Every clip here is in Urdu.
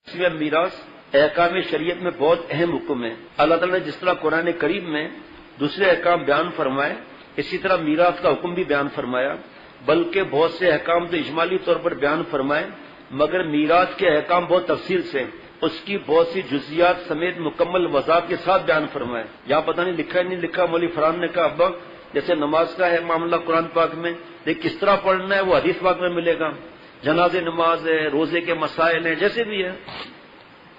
اس میں میراث احکام شریعت میں بہت اہم حکم ہے۔ اللہ تعالیٰ نے جس طرح قرآن کریم میں دوسرے احکام بیان فرمائے، اسی طرح میراث کا حکم بھی بیان فرمایا، بلکہ بہت سے احکام تو اجمالی طور پر بیان فرمائے، مگر میراث کے احکام بہت تفصیل سے اس کی بہت سی جزیات سمیت مکمل وضاحت کے ساتھ بیان فرمائے۔ یہاں پتہ نہیں لکھا ہے نہیں لکھا، مولوی فرحان نے کہا ابا جیسے نماز کا ہے معاملہ قرآن پاک میں، لیکن کس طرح پڑھنا ہے وہ حدیث پاک میں ملے گا، جنازے نماز ہے، روزے کے مسائل ہیں، جیسے بھی ہے،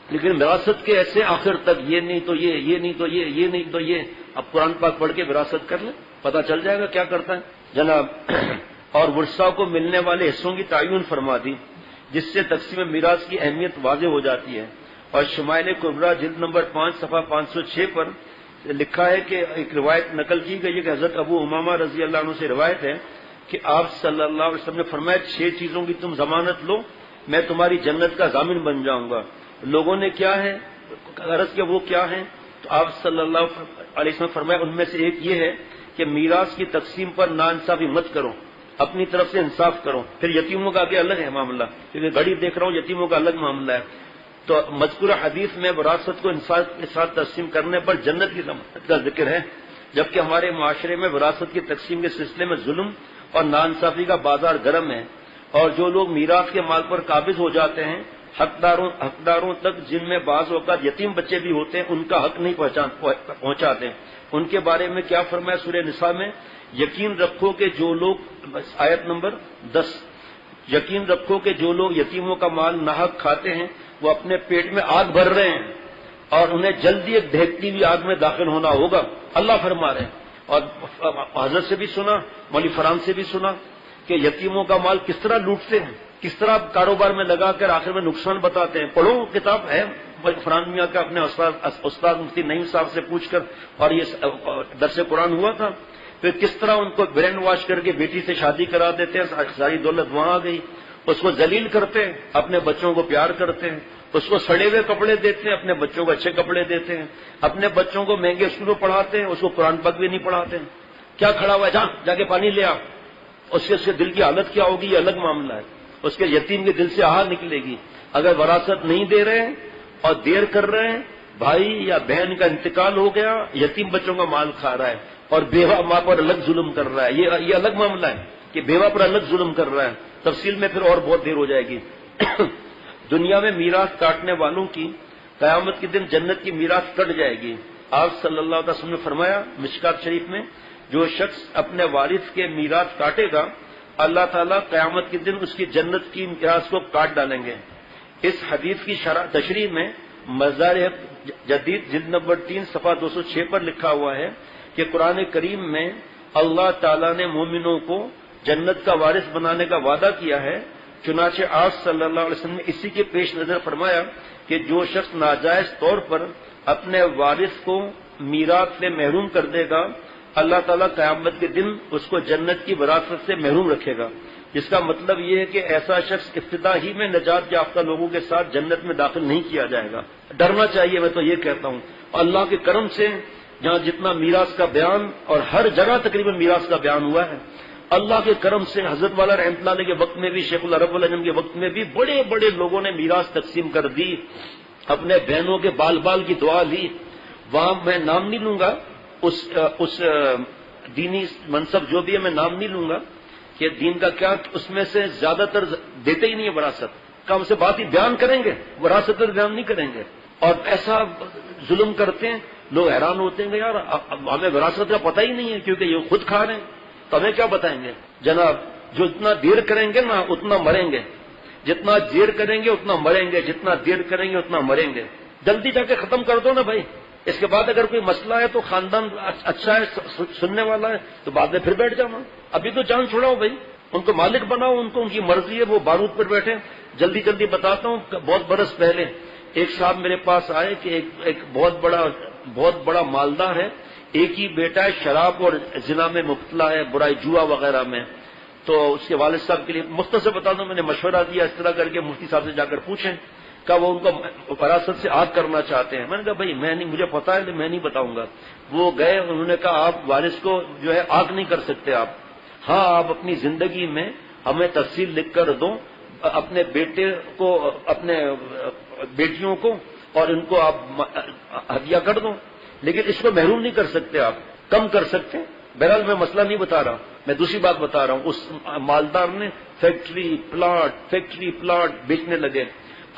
لیکن وراثت کے ایسے آخر تک یہ نہیں تو یہ نہیں تو یہ نہیں تو یہ، اب قرآن پاک پڑھ کے وراثت کر لیں، پتہ چل جائے گا کیا کرتا ہے جناب۔ اور ورثہ کو ملنے والے حصوں کی تعین فرما دی، جس سے تقسیم میراث کی اہمیت واضح ہو جاتی ہے۔ اور شمائل کبریٰ جلد نمبر 5 صفحہ 506 پر لکھا ہے کہ ایک روایت نقل کی گئی ہے کہ حضرت ابو امامہ رضی اللہ عنہ سے روایت ہے کہ آپ صلی اللہ علیہ وسلم نے فرمایا 6 چیزوں کی تم ضمانت لو، میں تمہاری جنت کا ضامن بن جاؤں گا۔ لوگوں نے کیا ہے عرض کہ وہ کیا ہے، تو آپ صلی اللہ علیہ وسلم فرمایا ان میں سے ایک یہ ہے کہ میراث کی تقسیم پر ناانصافی مت کرو، اپنی طرف سے انصاف کرو۔ پھر یتیموں کا آگے الگ ہے معاملہ، کیونکہ گھڑی دیکھ رہا ہوں یتیموں کا الگ معاملہ ہے۔ تو مذکورہ حدیث میں وراثت کو انصاف کے ساتھ تقسیم کرنے پر جنت کی ضمانت کا ذکر ہے، جبکہ ہمارے معاشرے میں وراثت کی تقسیم کے سلسلے میں ظلم اور ناانصافی کا بازار گرم ہے، اور جو لوگ میراث کے مال پر قابض ہو جاتے ہیں، حقداروں تک جن میں بعض اوقات یتیم بچے بھی ہوتے ہیں، ان کا حق نہیں پہنچاتے۔ ان کے بارے میں کیا فرمایا سورہ نساء میں، یقین رکھو کہ جو لوگ، آیت نمبر 10، یقین رکھو کہ جو لوگ یتیموں کا مال ناحق کھاتے ہیں وہ اپنے پیٹ میں آگ بھر رہے ہیں، اور انہیں جلدی ایک دہکتی ہوئی آگ میں داخل ہونا ہوگا، اللہ فرما رہے ہیں۔ اور حضرت سے بھی سنا، مولوی فرحان سے بھی سنا کہ یتیموں کا مال کس طرح لوٹتے ہیں، کس طرح کاروبار میں لگا کر آخر میں نقصان بتاتے ہیں۔ پڑھو کتاب ہے فرحان میاں کا، اپنے استاد مفتی نعیم صاحب سے پوچھ کر، اور یہ درس قرآن ہوا تھا، پھر کس طرح ان کو برین واش کر کے بیٹی سے شادی کرا دیتے ہیں، ساری دولت وہاں آ گئی، اس کو ذلیل کرتے ہیں، اپنے بچوں کو پیار کرتے ہیں، اس کو سڑے ہوئے کپڑے دیتے ہیں، اپنے بچوں کو اچھے کپڑے دیتے ہیں، اپنے بچوں کو مہنگے اسکولوں پڑھاتے ہیں، اس کو قرآن پاک بھی نہیں پڑھاتے ہیں۔ کیا کھڑا ہوا ہے، جا کے پانی لے آ، اس کے دل کی حالت کیا ہوگی، یہ الگ معاملہ ہے۔ اس کے یتیم کے دل سے آہ نکلے گی۔ اگر وراثت نہیں دے رہے ہیں اور دیر کر رہے ہیں، بھائی یا بہن کا انتقال ہو گیا، یتیم بچوں کا مال کھا رہا ہے اور بیوہ ماں پر الگ ظلم کر رہا ہے، یہ الگ معاملہ ہے کہ بیوہ پر الگ ظلم کر رہا ہے، تفصیل میں پھر اور بہت دیر ہو جائے گی۔ دنیا میں میراث کاٹنے والوں کی قیامت کے دن جنت کی میراث کٹ جائے گی۔ آپ صلی اللہ علیہ وسلم نے فرمایا مشکات شریف میں، جو شخص اپنے وارث کے میراث کاٹے گا اللہ تعالیٰ قیامت کے دن اس کی جنت کی میراث کو کاٹ ڈالیں گے۔ اس حدیث کی تشریح میں مزارع جدید جلد نمبر 3 صفحہ 206 پر لکھا ہوا ہے کہ قرآن کریم میں اللہ تعالیٰ نے مومنوں کو جنت کا وارث بنانے کا وعدہ کیا ہے، چنانچہ آپ صلی اللہ علیہ وسلم نے اسی کے پیش نظر فرمایا کہ جو شخص ناجائز طور پر اپنے وارث کو میراث سے محروم کر دے گا اللہ تعالیٰ قیامت کے دن اس کو جنت کی وراثت سے محروم رکھے گا، جس کا مطلب یہ ہے کہ ایسا شخص ابتدا ہی میں نجات یافتہ لوگوں کے ساتھ جنت میں داخل نہیں کیا جائے گا۔ ڈرنا چاہیے، میں تو یہ کہتا ہوں۔ اللہ کے کرم سے جہاں جتنا میراث کا بیان، اور ہر جگہ تقریباً میراث کا بیان ہوا ہے، اللہ کے کرم سے حضرت والا رحمۃ اللہ علیہ کے وقت میں بھی، شیخ العرب العجم کے وقت میں بھی بڑے بڑے لوگوں نے میراث تقسیم کر دی، اپنے بہنوں کے بال بال کی دعا لی۔ وہاں میں نام نہیں لوں گا، اس دینی منصب جو بھی ہے میں نام نہیں لوں گا کہ دین کا کیا، اس میں سے زیادہ تر دیتے ہی نہیں ہے وراثت، کم سے بات ہی بیان کریں گے، وراثت پر بیان نہیں کریں گے، اور ایسا ظلم کرتے ہیں لوگ حیران ہوتے ہیں کہ یار ہمیں وراثت کا پتہ ہی نہیں ہے، کیونکہ یہ خود کھا رہے ہیں تو ہمیں کیا بتائیں گے۔ جناب جو اتنا دیر کریں گے نا اتنا مریں گے، جتنا دیر کریں گے اتنا مریں گے، جتنا دیر کریں گے اتنا مریں گے۔ جلدی جا کے ختم کر دو نا بھائی، اس کے بعد اگر کوئی مسئلہ ہے تو خاندان اچھا ہے، سننے والا ہے، تو بعد میں پھر بیٹھ جانا، ابھی تو جان چھوڑاؤ بھائی، ان کو مالک بناؤ، ان کی مرضی ہے، وہ بارود پر بیٹھے۔ جلدی جلدی بتاتا ہوں، بہت برس پہلے ایک صاحب میرے پاس آئے کہ ایک بہت بڑا مالدار ہے، ایک ہی بیٹا ہے، شراب اور زنا میں مبتلا ہے، برائی جوا وغیرہ میں، تو اس کے والد صاحب کے لیے مختصر بتا دوں، میں نے مشورہ دیا اس طرح کر کے مفتی صاحب سے جا کر پوچھیں، کہ وہ ان کو وراثت سے آگ کرنا چاہتے ہیں۔ میں نے کہا بھائی میں نہیں، مجھے پتا ہے میں نہیں بتاؤں گا۔ وہ گئے، انہوں نے کہا آپ وارث کو جو ہے آگ نہیں کر سکتے آپ، ہاں آپ اپنی زندگی میں ہمیں تفصیل لکھ کر دو، اپنے بیٹے کو اپنے بیٹیوں کو اور ان کو آپ ہدیہ کر دو، لیکن اس کو محروم نہیں کر سکتے، آپ کم کر سکتے ہیں۔ بہرحال میں مسئلہ نہیں بتا رہا، میں دوسری بات بتا رہا ہوں۔ اس مالدار نے فیکٹری پلاٹ بیچنے لگے،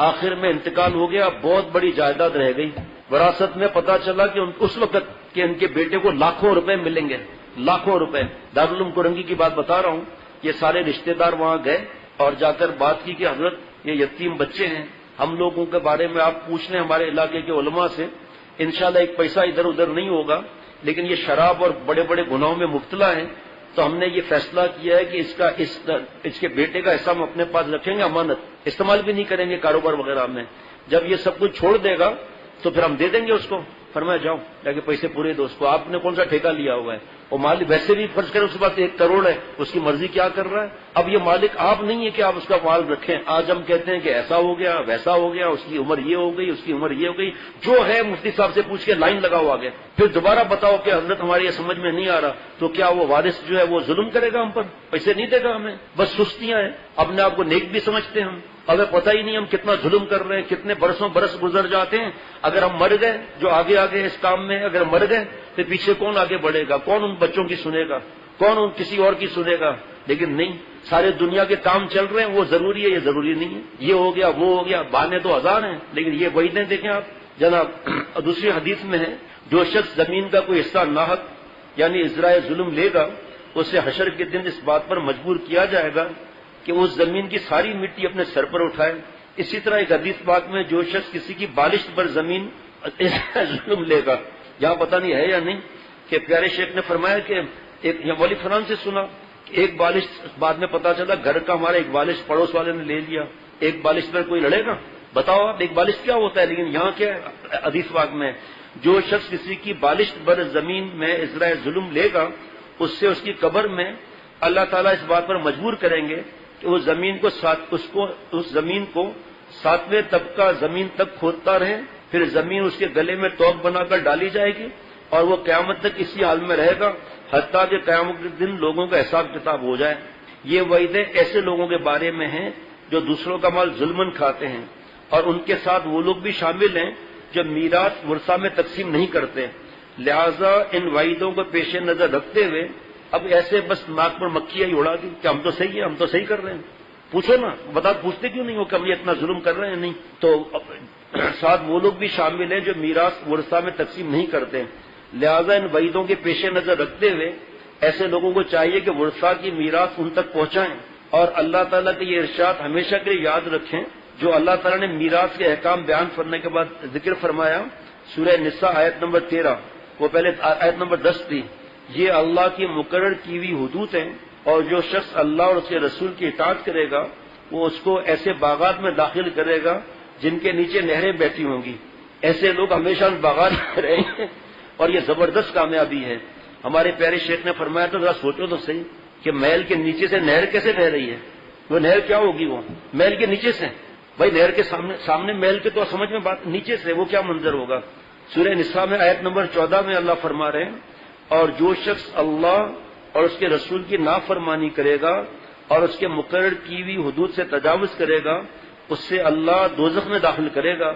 آخر میں انتقال ہو گیا، بہت بڑی جائیداد رہ گئی وراثت میں۔ پتا چلا کہ اس وقت کہ ان کے بیٹے کو لاکھوں روپے ملیں گے، لاکھوں روپے۔ دارالعلوم کورنگی کی بات بتا رہا ہوں، یہ سارے رشتہ دار وہاں گئے اور جا کر بات کی کہ حضرت یہ یتیم بچے ہیں، ہم لوگوں کے بارے میں آپ پوچھ لیں ہمارے علاقے کے علماء سے، انشاءاللہ ایک پیسہ ادھر ادھر نہیں ہوگا، لیکن یہ شراب اور بڑے بڑے گناہوں میں مبتلا ہے، تو ہم نے یہ فیصلہ کیا ہے کہ اس کے بیٹے کا حصہ ہم اپنے پاس رکھیں گے، امانت استعمال بھی نہیں کریں گے کاروبار وغیرہ میں۔ جب یہ سب کچھ چھوڑ دے گا تو پھر ہم دے دیں گے اس کو۔ فرمایا جاؤ جا کے پیسے پورے دو اس کو، آپ نے کون سا ٹھیکہ لیا ہوا ہے؟ وہ مالک ویسے بھی فرض کریں اس کے پاس 1 کروڑ ہے، اس کی مرضی کیا کر رہا ہے؟ اب یہ مالک آپ نہیں ہے کہ آپ اس کا مال رکھیں۔ آج ہم کہتے ہیں کہ ایسا ہو گیا ویسا ہو گیا، اس کی عمر یہ ہو گئی، اس کی عمر یہ ہو گئی، جو ہے مفتی صاحب سے پوچھ کے لائن لگاؤ آگے، پھر دوبارہ بتاؤ کہ حضرت ہماری یہ سمجھ میں نہیں آ رہا، تو کیا وہ وارث جو ہے وہ ظلم کرے گا ہم پر؟ پیسے نہیں دے گا ہمیں؟ بس سستیاں ہیں، اپنے آپ کو نیک بھی سمجھتے ہیں ہم، اگر پتہ ہی نہیں ہم کتنا ظلم کر رہے ہیں، کتنے برس گزر جاتے ہیں۔ اگر ہم مر گئے، جو آگے اس کام میں اگر مر گئے تو پیچھے کون آگے بڑھے گا؟ کون ان بچوں کی سنے گا؟ کون ان کسی اور کی سنے گا؟ لیکن نہیں، سارے دنیا کے کام چل رہے ہیں، وہ ضروری ہے یہ ضروری نہیں ہے، یہ ہو گیا وہ ہو گیا، بہانے تو 1000 ہیں، لیکن یہ وعیدیں دیکھیں آپ جناب۔ دوسری حدیث میں ہے، جو شخص زمین کا کوئی حصہ ناحق یعنی ازرائے ظلم لے گا، اسے حشر کے دن اس بات پر مجبور کیا جائے گا کہ اس زمین کی ساری مٹی اپنے سر پر اٹھائے۔ اسی طرح ایک حدیث پاک میں جو شخص کسی کی بالشت پر زمین ظلم لے گا، یہاں پتہ نہیں ہے یا نہیں کہ پیارے شیخ نے فرمایا کہ ایک مولوی فرحان سے سنا کہ ایک بالشت، بعد میں پتا چلا گھر کا ہمارا ایک بالشت پڑوس والے نے لے لیا، ایک بالشت پر کوئی لڑے گا؟ بتاؤ آپ ایک بالشت کیا ہوتا ہے؟ لیکن یہاں کیا ہے حدیث پاک میں، جو شخص کسی کی بالشت پر زمین میں ازرائے ظلم لے گا، اس سے اس کی قبر میں اللہ تعالیٰ اس بات پر مجبور کریں گے کہ اس زمین کو 7ویں طبقہ زمین تک کھودتا رہے، پھر زمین اس کے گلے میں توق بنا کر ڈالی جائے گی اور وہ قیامت تک اسی حال میں رہے گا، حتیٰ کہ قیامت کے دن لوگوں کا حساب کتاب ہو جائے۔ یہ وعیدیں ایسے لوگوں کے بارے میں ہیں جو دوسروں کا مال ظلمن کھاتے ہیں، اور ان کے ساتھ وہ لوگ بھی شامل ہیں جو میراث ورثہ میں تقسیم نہیں کرتے۔ لہذا ان وعیدوں کو پیش نظر رکھتے ہوئے اب ایسے بس ناک پر مکھیاں ہی اڑا دی کہ ہم تو صحیح ہیں، ہم تو صحیح کر رہے ہیں۔ پوچھو نا، پوچھتے کیوں نہیں ہو کہ ہم یہ اتنا ظلم کر رہے ہیں؟ نہیں تو ساتھ وہ لوگ بھی شامل ہیں جو میراث ورثہ میں تقسیم نہیں کرتے۔ لہذا ان وعیدوں کے پیش نظر رکھتے ہوئے ایسے لوگوں کو چاہیے کہ ورثہ کی میراث ان تک پہنچائیں، اور اللہ تعالیٰ کے یہ ارشاد ہمیشہ کے لیے یاد رکھیں جو اللہ تعالیٰ نے میراث کے احکام بیان کرنے کے بعد ذکر فرمایا سورہ نساء آیت نمبر 13، وہ پہلے آیت نمبر 10 تھی۔ یہ اللہ کی مقرر کی ہوئی حدود ہیں، اور جو شخص اللہ اور اس کے رسول کی اطاعت کرے گا وہ اس کو ایسے باغات میں داخل کرے گا جن کے نیچے نہریں بہتی ہوں گی۔ ایسے لوگ ہمیشہ ان باغات میں رہیں گے، اور یہ زبردست کامیابی ہے۔ ہمارے پیارے شیخ نے فرمایا تو ذرا سوچو تو صحیح کہ محل کے نیچے سے نہر کیسے بہ رہی ہے؟ وہ نہر کیا ہوگی؟ وہ محل کے نیچے سے، بھائی نہر کے سامنے محل کے تو سمجھ میں بات، نیچے سے وہ کیا منظر ہوگا؟ سورہ نساء میں آیت نمبر 14 میں اللہ فرما رہے ہیں، اور جو شخص اللہ اور اس کے رسول کی نافرمانی کرے گا اور اس کے مقرر کی ہوئی حدود سے تجاوز کرے گا، اس سے اللہ دوزخ میں داخل کرے گا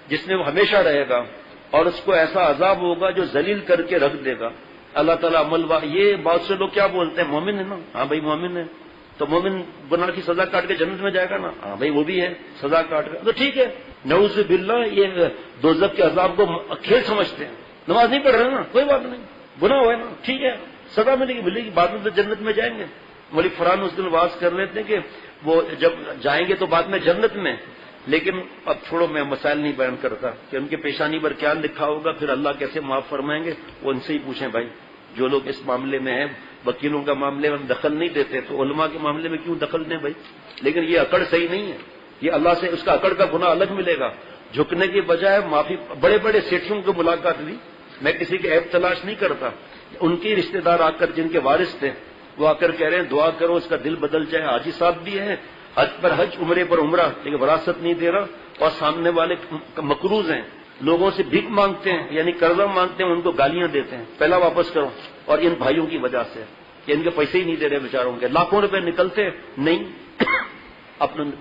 جس میں وہ ہمیشہ رہے گا، اور اس کو ایسا عذاب ہوگا جو ذلیل کر کے رکھ دے گا۔ اللہ تعالیٰ یہ بہت سے لوگ کیا بولتے ہیں، مومن ہے نا، ہاں بھائی مومن ہے، تو مومن گناہ کی سزا کاٹ کے جنت میں جائے گا نا، ہاں بھائی وہ بھی ہے سزا کاٹ کے، تو ٹھیک ہے، نعوذ باللہ یہ دوزخ کے عذاب کو کھیل سمجھتے ہیں، نماز نہیں پڑھ رہے نا، کوئی بات نہیں، گناہ ہوئے نا، ٹھیک ہے، سزا ملے گی، بعد میں تو جنت میں جائیں گے۔ مولوی فرحان اس دن واز کر لیتے ہیں کہ وہ جب جائیں گے تو بعد میں جنت میں، لیکن اب چھوڑو میں مسائل نہیں بیان کرتا کہ ان کے پیشانی پر کیا لکھا ہوگا، پھر اللہ کیسے معاف فرمائیں گے، وہ ان سے ہی پوچھیں بھائی جو لوگ اس معاملے میں ہیں۔ وکیلوں کا معاملے میں ہم دخل نہیں دیتے تو علماء کے معاملے میں کیوں دخل دیں بھائی؟ لیکن یہ اکڑ صحیح نہیں ہے، یہ اللہ سے اس کا اکڑ کا گناہ الگ ملے گا۔ جھکنے کی بجائے معافی، بڑے بڑے سیٹھوں کو ملاقات ہوئی، میں کسی کے عیب تلاش نہیں کرتا، ان کے رشتہ دار آ کر جن کے وارث تھے وہ آ کر کہہ رہے ہیں دعا کرو اس کا دل بدل جائے، حاجی صاحب بھی ہے، حج پر حج، عمرے پر عمرہ، لیکن وراثت نہیں دے رہا، اور سامنے والے مقروض ہیں، لوگوں سے بھیک مانگتے ہیں، یعنی قرضہ مانگتے ہیں، ان کو گالیاں دیتے ہیں پہلا واپس کرو، اور ان بھائیوں کی وجہ سے کہ ان کے پیسے ہی نہیں دے رہے بیچاروں کے، لاکھوں روپے نکلتے نہیں،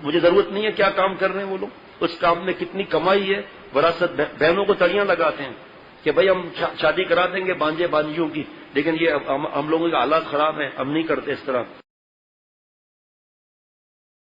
مجھے ضرورت نہیں ہے کیا کام کر رہے ہیں وہ لوگ، اس کام میں کتنی کمائی ہے، وراثت بہنوں کو تڑیاں لگاتے ہیں کہ بھائی ہم شادی کرا دیں گے بانجے بانجیوں کی، لیکن یہ ہم لوگوں کے حالات خراب ہیں، ہم نہیں کرتے اس طرح۔